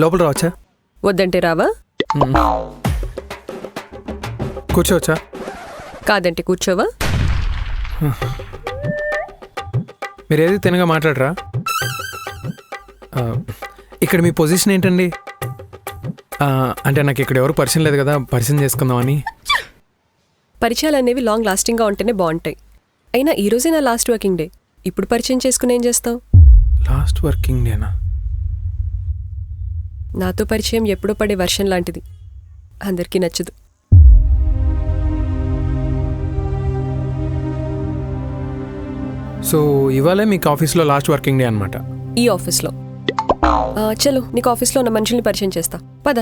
లోపల రావచ్చా? వద్దంటే రావా? కూర్చోవచ్చా? కాదంటే కూర్చోవా? మీరు ఏది తినగా మాట్లాడరా? ఇక్కడ మీ పొజిషన్ ఏంటండి? అంటే నాకు ఇక్కడ ఎవరు పరిచయం లేదు కదా, పరిచయం చేసుకుందామని. పరిచయాలు అనేవి లాంగ్ లాస్టింగ్గా ఉంటేనే బాగుంటాయి. అయినా ఈ రోజే నా లాస్ట్ వర్కింగ్ డే. ఇప్పుడు పరిచయం చేసుకుని ఏం చేస్తావు? లాస్ట్ వర్కింగ్ డేనా? నాతో పరిచయం ఎప్పుడో పడే వర్షం లాంటిది, అందరికీ నచ్చదు. సో ఇవాళే మీకు ఆఫీస్లో లాస్ట్ వర్కింగ్ డే అనమాట? ఈ ఆఫీస్లో. చలో నీకు ఆఫీస్లో ఉన్న మనుషుల్ని పరిచయం చేస్తా, పద.